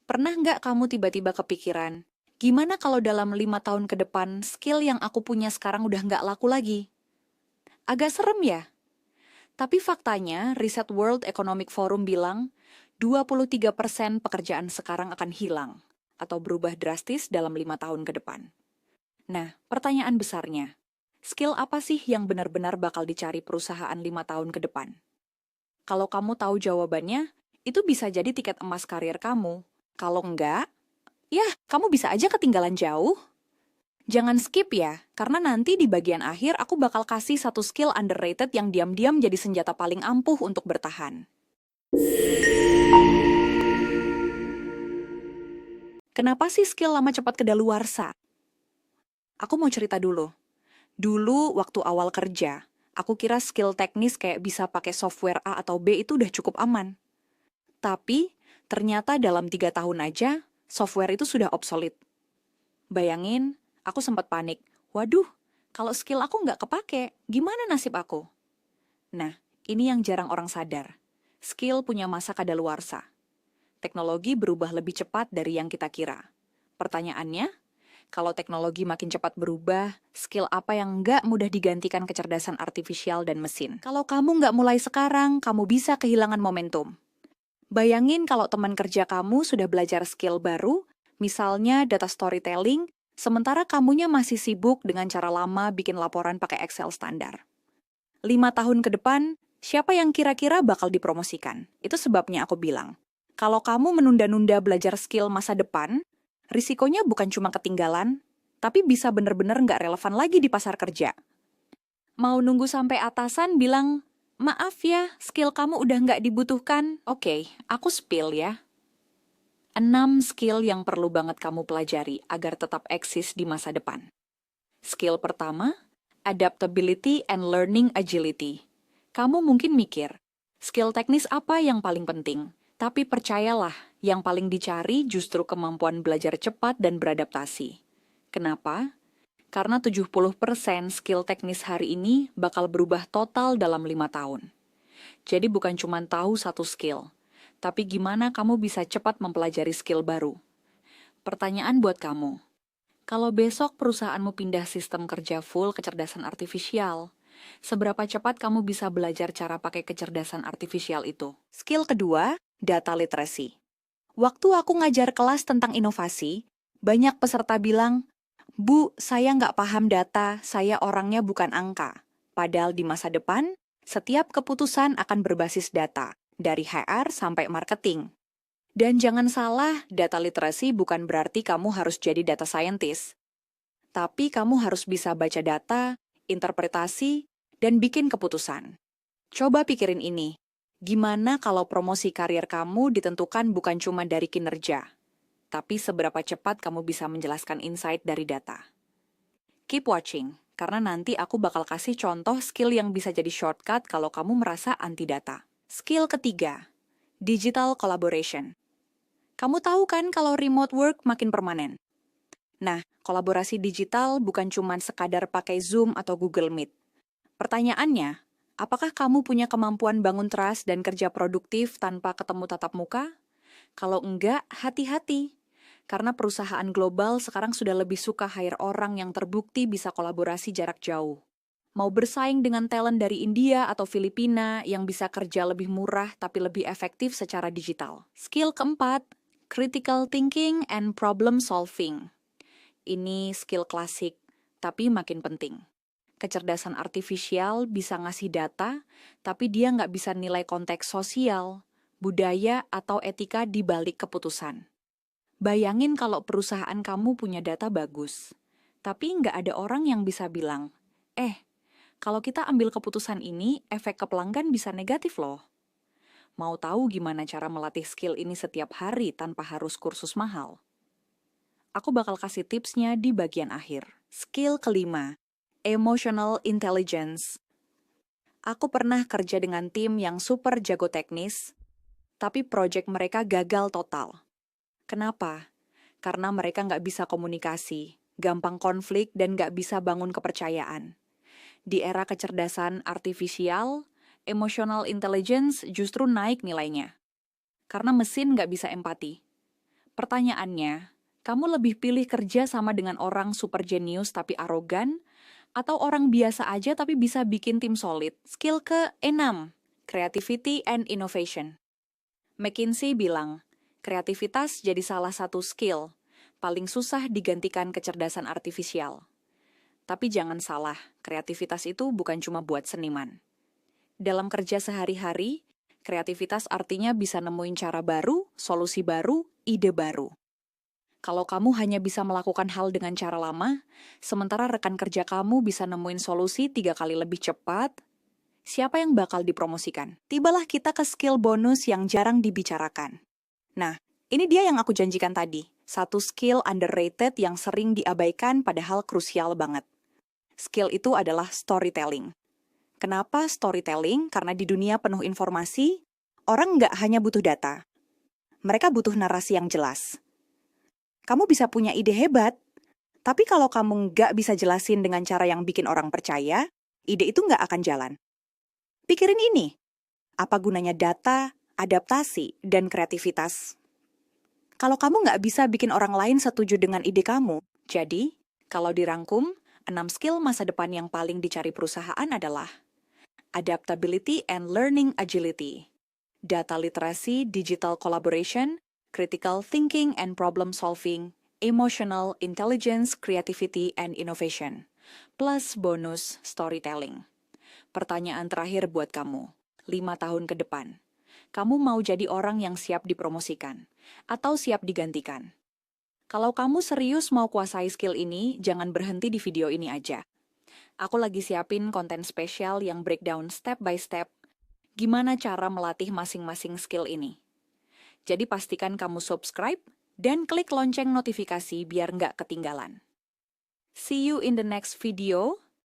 Pernah nggak kamu tiba-tiba kepikiran, gimana kalau dalam 5 tahun ke depan skill yang aku punya sekarang udah nggak laku lagi? Agak serem ya? Tapi faktanya, riset World Economic Forum bilang 23% pekerjaan sekarang akan hilang atau berubah drastis dalam 5 tahun ke depan. Nah, pertanyaan besarnya, skill apa sih yang benar-benar bakal dicari perusahaan 5 tahun ke depan? Kalau kamu tahu jawabannya, itu bisa jadi tiket emas karir kamu. Kalau enggak, ya kamu bisa aja ketinggalan jauh. Jangan skip ya, karena nanti di bagian akhir aku bakal kasih satu skill underrated yang diam-diam jadi senjata paling ampuh untuk bertahan. Kenapa sih skill lama cepat kedaluarsa? Aku mau cerita dulu. Dulu waktu awal kerja, aku kira skill teknis kayak bisa pakai software A atau B itu udah cukup aman. Tapi, ternyata dalam 3 tahun aja, software itu sudah obsolete. Bayangin, aku sempat panik. Waduh, kalau skill aku nggak kepake, gimana nasib aku? Nah, ini yang jarang orang sadar. Skill punya masa kadaluarsa. Teknologi berubah lebih cepat dari yang kita kira. Pertanyaannya, kalau teknologi makin cepat berubah, skill apa yang nggak mudah digantikan kecerdasan artifisial dan mesin? Kalau kamu nggak mulai sekarang, kamu bisa kehilangan momentum. Bayangin kalau teman kerja kamu sudah belajar skill baru, misalnya data storytelling, sementara kamunya masih sibuk dengan cara lama bikin laporan pakai Excel standar. 5 tahun ke depan, siapa yang kira-kira bakal dipromosikan? Itu sebabnya aku bilang, kalau kamu menunda-nunda belajar skill masa depan, risikonya bukan cuma ketinggalan, tapi bisa bener-bener nggak relevan lagi di pasar kerja. Mau nunggu sampai atasan bilang, maaf ya, skill kamu udah nggak dibutuhkan. Oke, aku spill ya. 6 skill yang perlu banget kamu pelajari agar tetap eksis di masa depan. Skill pertama, adaptability and learning agility. Kamu mungkin mikir, skill teknis apa yang paling penting? Tapi percayalah, yang paling dicari justru kemampuan belajar cepat dan beradaptasi. Kenapa? Karena 70% skill teknis hari ini bakal berubah total dalam 5 tahun. Jadi bukan cuma tahu satu skill, tapi gimana kamu bisa cepat mempelajari skill baru. Pertanyaan buat kamu, kalau besok perusahaanmu pindah sistem kerja full kecerdasan artifisial, seberapa cepat kamu bisa belajar cara pakai kecerdasan artifisial itu? Skill kedua, data literacy. Waktu aku ngajar kelas tentang inovasi, banyak peserta bilang, Bu, saya nggak paham data, saya orangnya bukan angka. Padahal di masa depan, setiap keputusan akan berbasis data, dari HR sampai marketing. Dan jangan salah, data literasi bukan berarti kamu harus jadi data scientist. Tapi kamu harus bisa baca data, interpretasi, dan bikin keputusan. Coba pikirin ini. Gimana kalau promosi karir kamu ditentukan bukan cuma dari kinerja, tapi seberapa cepat kamu bisa menjelaskan insight dari data? Keep watching, karena nanti aku bakal kasih contoh skill yang bisa jadi shortcut kalau kamu merasa anti data. Skill ketiga, digital collaboration. Kamu tahu kan kalau remote work makin permanen? Nah, kolaborasi digital bukan cuma sekadar pakai Zoom atau Google Meet. Pertanyaannya, apakah kamu punya kemampuan bangun trust dan kerja produktif tanpa ketemu tatap muka? Kalau enggak, hati-hati. Karena perusahaan global sekarang sudah lebih suka hire orang yang terbukti bisa kolaborasi jarak jauh. Mau bersaing dengan talent dari India atau Filipina yang bisa kerja lebih murah tapi lebih efektif secara digital. Skill keempat, critical thinking and problem solving. Ini skill klasik, tapi makin penting. Kecerdasan artifisial bisa ngasih data, tapi dia nggak bisa nilai konteks sosial, budaya, atau etika di balik keputusan. Bayangin kalau perusahaan kamu punya data bagus, tapi nggak ada orang yang bisa bilang, kalau kita ambil keputusan ini, efek ke pelanggan bisa negatif loh. Mau tahu gimana cara melatih skill ini setiap hari tanpa harus kursus mahal? Aku bakal kasih tipsnya di bagian akhir. Skill kelima, emotional intelligence. Aku pernah kerja dengan tim yang super jago teknis, tapi proyek mereka gagal total. Kenapa? Karena mereka nggak bisa komunikasi, gampang konflik, dan nggak bisa bangun kepercayaan. Di era kecerdasan artifisial, emotional intelligence justru naik nilainya. Karena mesin nggak bisa empati. Pertanyaannya, kamu lebih pilih kerja sama dengan orang super jenius tapi arogan, atau orang biasa aja tapi bisa bikin tim solid? Skill ke-6, creativity and innovation. McKinsey bilang, kreativitas jadi salah satu skill, paling susah digantikan kecerdasan artifisial. Tapi jangan salah, kreativitas itu bukan cuma buat seniman. Dalam kerja sehari-hari, kreativitas artinya bisa nemuin cara baru, solusi baru, ide baru. Kalau kamu hanya bisa melakukan hal dengan cara lama, sementara rekan kerja kamu bisa nemuin solusi 3 kali lebih cepat, siapa yang bakal dipromosikan? Tibalah kita ke skill bonus yang jarang dibicarakan. Nah, ini dia yang aku janjikan tadi. Satu skill underrated yang sering diabaikan padahal krusial banget. Skill itu adalah storytelling. Kenapa storytelling? Karena di dunia penuh informasi, orang nggak hanya butuh data. Mereka butuh narasi yang jelas. Kamu bisa punya ide hebat, tapi kalau kamu nggak bisa jelasin dengan cara yang bikin orang percaya, ide itu nggak akan jalan. Pikirin ini, apa gunanya data, adaptasi, dan kreativitas? Kalau kamu nggak bisa bikin orang lain setuju dengan ide kamu, jadi, kalau dirangkum, 6 skill masa depan yang paling dicari perusahaan adalah adaptability and learning agility, data literasi, digital collaboration, critical thinking and problem solving, emotional intelligence, creativity, and innovation, plus bonus storytelling. Pertanyaan terakhir buat kamu, 5 tahun ke depan, kamu mau jadi orang yang siap dipromosikan atau siap digantikan? Kalau kamu serius mau kuasai skill ini, jangan berhenti di video ini aja. Aku lagi siapin konten spesial yang breakdown step by step gimana cara melatih masing-masing skill ini. Jadi pastikan kamu subscribe dan klik lonceng notifikasi biar nggak ketinggalan. See you in the next video.